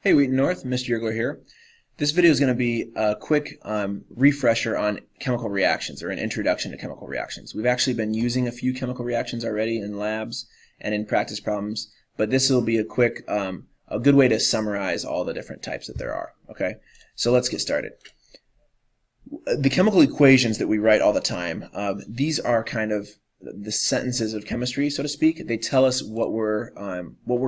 Hey Wheaton North, Mr. Yergler here. This video is going to be a quick refresher on chemical reactions, or an introduction to chemical reactions. We've actually been using a few chemical reactions already in labs and in practice problems, but this will be a quick, a good way to summarize all the different types that there are. Okay, so let's get started. The chemical equations that we write all the time, these are kind of the sentences of chemistry, so to speak. They tell us what we're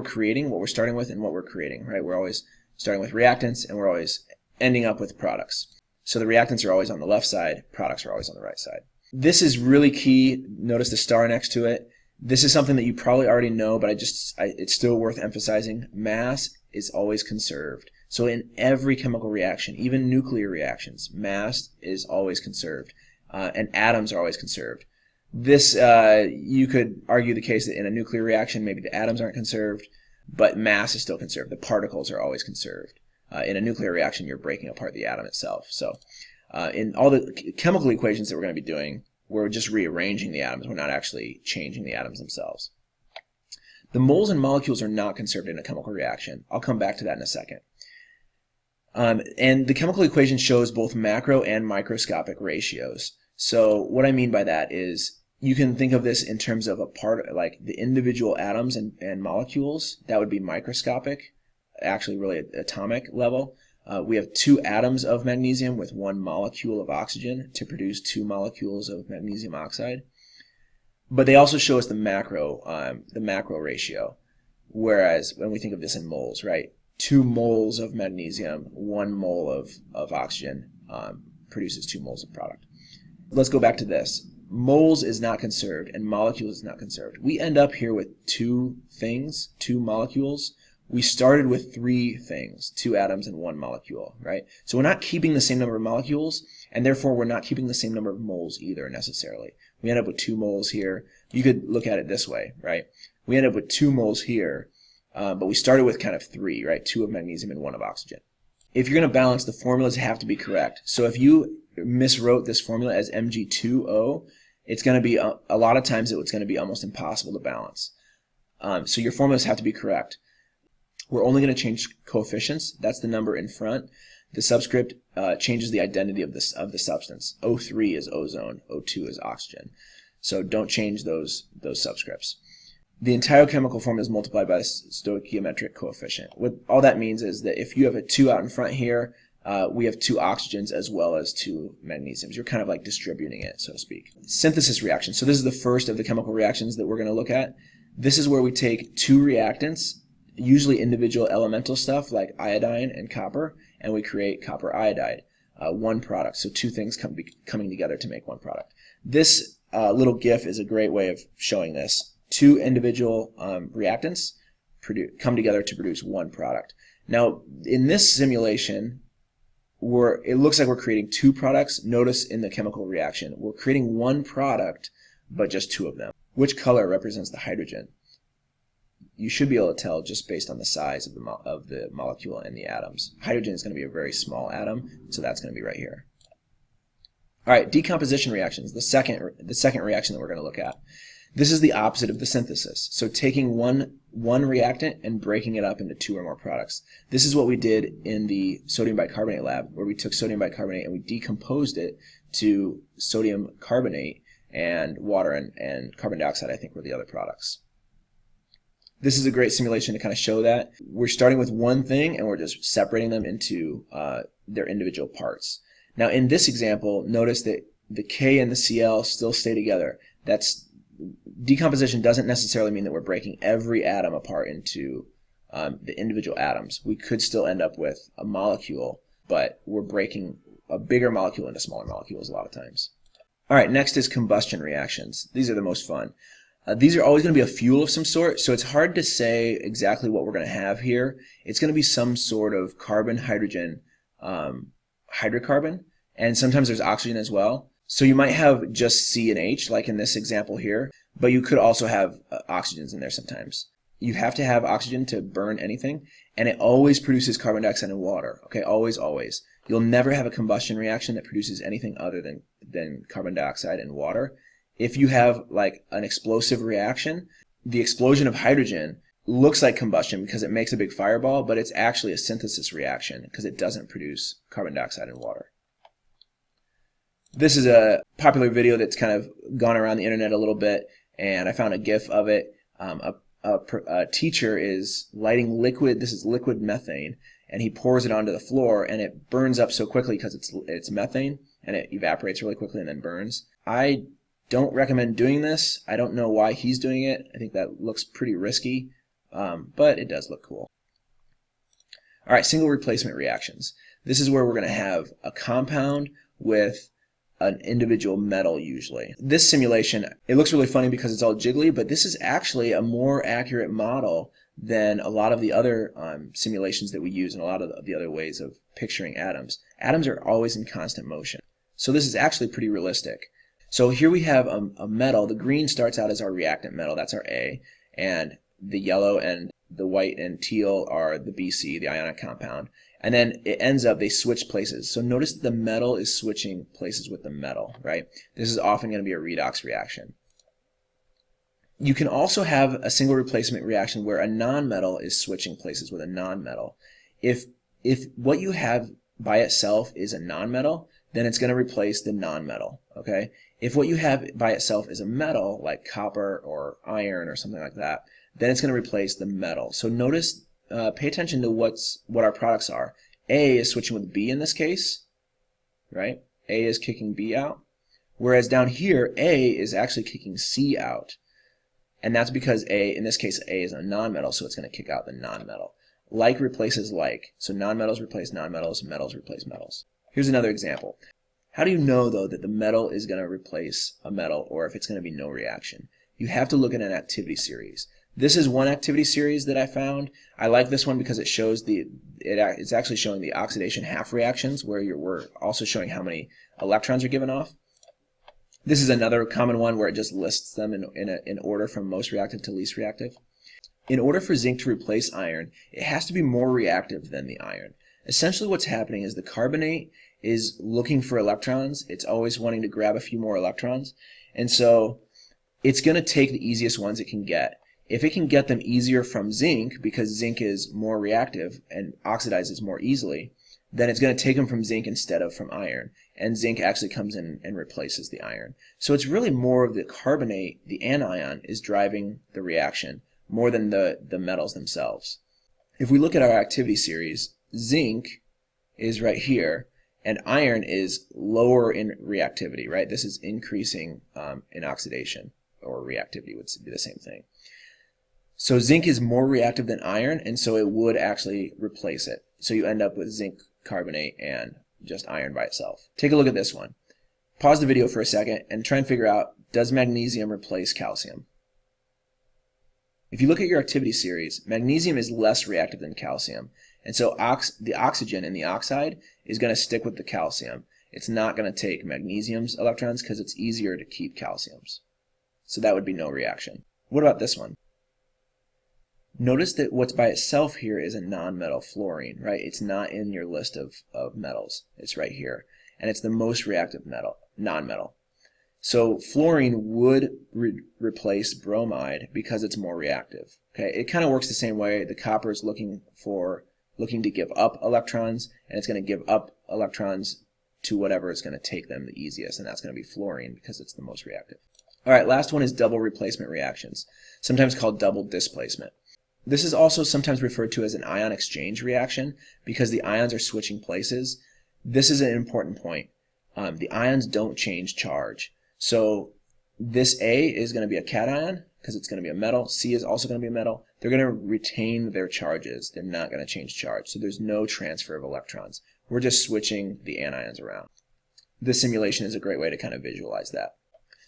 creating, what we're starting with, and what we're creating. Right? We're always starting with reactants, and we're always ending up with products. So the reactants are always on the left side, products are always on the right side. This is really key. Notice the star next to it. This is something that you probably already know, but it's still worth emphasizing. Mass is always conserved. So in every chemical reaction, even nuclear reactions, mass is always conserved, and atoms are always conserved. This, you could argue the case that in a nuclear reaction, maybe the atoms aren't conserved, but mass is still conserved. The particles are always conserved. In a nuclear reaction, you're breaking apart the atom itself. So in all the chemical equations that we're going to be doing, we're just rearranging the atoms. We're not actually changing the atoms themselves. The moles and molecules are not conserved in a chemical reaction. I'll come back to that in a second. And the chemical equation shows both macro and microscopic ratios. So what I mean by that is you can think of this in terms of a part, like the individual atoms and molecules. That would be microscopic, actually really atomic level. We have 2 atoms of magnesium with 1 molecule of oxygen to produce 2 molecules of magnesium oxide. But they also show us the macro ratio. Whereas when we think of this in moles, right? 2 moles of magnesium, 1 mole of oxygen produces 2 moles of product. Let's go back to this. Moles is not conserved and molecules is not conserved. We end up here with 2 things, 2 molecules. We started with 3 things, 2 atoms and 1 molecule, right? So we're not keeping the same number of molecules, and therefore we're not keeping the same number of moles either necessarily. We end up with 2 moles here. You could look at it this way, right? We end up with 2 moles here, but we started with kind of 3, right? 2 of magnesium and 1 of oxygen. If you're going to balance, the formulas have to be correct. So if you miswrote this formula as Mg2O, it's going to be, a lot of times it's going to be almost impossible to balance. So your formulas have to be correct. We're only going to change coefficients. That's the number in front. The subscript changes the identity of the substance. O3 is ozone, O2 is oxygen. So don't change those subscripts. The entire chemical formula is multiplied by the stoichiometric coefficient. What all that means is that if you have a 2 out in front here, we have 2 oxygens as well as 2 magnesiums. You're kind of like distributing it, so to speak. Synthesis reaction. So this is the first of the chemical reactions that we're going to look at. This is where we take 2 reactants, usually individual elemental stuff like iodine and copper, and we create copper iodide, 1 product. So 2 things coming together to make 1 product. This little GIF is a great way of showing this. 2 individual reactants come together to produce 1 product. Now, in this simulation, it looks like we're creating 2 products. Notice in the chemical reaction, we're creating 1 product, but just 2 of them. Which color represents the hydrogen? You should be able to tell just based on the size of the molecule and the atoms. Hydrogen is going to be a very small atom, so that's going to be right here. All right, decomposition reactions, the second reaction that we're going to look at. This is the opposite of the synthesis. So taking one reactant and breaking it up into 2 or more products. This is what we did in the sodium bicarbonate lab, where we took sodium bicarbonate and we decomposed it to sodium carbonate, and water and carbon dioxide, I think, were the other products. This is a great simulation to kind of show that. We're starting with 1 thing and we're just separating them into their individual parts. Now in this example, notice that the K and the Cl still stay together. Decomposition doesn't necessarily mean that we're breaking every atom apart into the individual atoms. We could still end up with a molecule, but we're breaking a bigger molecule into smaller molecules a lot of times. All right, next is combustion reactions. These are the most fun. These are always going to be a fuel of some sort, so it's hard to say exactly what we're going to have here. It's going to be some sort of carbon, hydrogen, hydrocarbon, and sometimes there's oxygen as well. So you might have just C and H, like in this example here, but you could also have oxygens in there sometimes. You have to have oxygen to burn anything, and it always produces carbon dioxide and water. Okay, always, always. You'll never have a combustion reaction that produces anything other than carbon dioxide and water. If you have like an explosive reaction, the explosion of hydrogen looks like combustion because it makes a big fireball, but it's actually a synthesis reaction because it doesn't produce carbon dioxide and water. This is a popular video that's kind of gone around the internet a little bit, and I found a GIF of it. A teacher is lighting liquid, this is liquid methane, and he pours it onto the floor, and it burns up so quickly because it's methane, and it evaporates really quickly and then burns. I don't recommend doing this. I don't know why he's doing it. I think that looks pretty risky, but it does look cool. All right, single replacement reactions. This is where we're going to have a compound with an individual metal usually. This simulation, it looks really funny because it's all jiggly, but this is actually a more accurate model than a lot of the other simulations that we use and a lot of the other ways of picturing atoms. Atoms are always in constant motion. So this is actually pretty realistic. So here we have a metal. The green starts out as our reactant metal, that's our A, and the yellow and the white and teal are the BC, the ionic compound. And then it ends up, they switch places. So notice that the metal is switching places with the metal, right? This is often going to be a redox reaction. You can also have a single replacement reaction where a nonmetal is switching places with a nonmetal. If what you have by itself is a nonmetal, then it's going to replace the nonmetal, okay? If what you have by itself is a metal, like copper or iron or something like that, then it's going to replace the metal. So notice, pay attention to what our products are. A is switching with B in this case, right? A is kicking B out. Whereas down here, A is actually kicking C out. And that's because A, in this case, A is a nonmetal, so it's going to kick out the nonmetal. Like replaces like. So nonmetals replace nonmetals, metals replace metals. Here's another example. How do you know, though, that the metal is going to replace a metal or if it's going to be no reaction? You have to look at an activity series. This is one activity series that I found. I like this one because it shows it's actually showing the oxidation half reactions where we're also showing how many electrons are given off. This is another common one where it just lists them in order from most reactive to least reactive. In order for zinc to replace iron, it has to be more reactive than the iron. Essentially what's happening is the carbonate is looking for electrons. It's always wanting to grab a few more electrons. And so it's going to take the easiest ones it can get. If it can get them easier from zinc, because zinc is more reactive and oxidizes more easily, then it's going to take them from zinc instead of from iron. And zinc actually comes in and replaces the iron. So it's really more of the carbonate, the anion, is driving the reaction more than the metals themselves. If we look at our activity series, zinc is right here, and iron is lower in reactivity, right? This is increasing in oxidation, or reactivity would be the same thing. So zinc is more reactive than iron, and so it would actually replace it. So you end up with zinc carbonate and just iron by itself. Take a look at this one. Pause the video for a second and try and figure out, does magnesium replace calcium? If you look at your activity series, magnesium is less reactive than calcium, and so the oxygen in the oxide is going to stick with the calcium. It's not going to take magnesium's electrons because it's easier to keep calcium's. So that would be no reaction. What about this one? Notice that what's by itself here is a nonmetal, fluorine, right? It's not in your list of metals. It's right here. And it's the most reactive metal, nonmetal. So fluorine would replace bromide because it's more reactive. Okay, it kind of works the same way. The copper is looking to give up electrons, and it's going to give up electrons to whatever is going to take them the easiest, and that's going to be fluorine because it's the most reactive. All right, last one is double replacement reactions, sometimes called double displacement. This is also sometimes referred to as an ion exchange reaction because the ions are switching places. This is an important point. The ions don't change charge. So this A is going to be a cation because it's going to be a metal. C is also going to be a metal. They're going to retain their charges. They're not going to change charge. So there's no transfer of electrons. We're just switching the anions around. This simulation is a great way to kind of visualize that.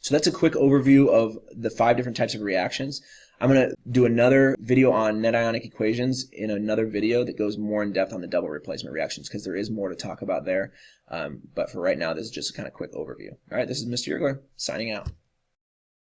So that's a quick overview of the 5 different types of reactions. I'm going to do another video on net ionic equations in another video that goes more in depth on the double replacement reactions because there is more to talk about there. But for right now, this is just a kind of quick overview. All right, this is Mr. Yergler signing out.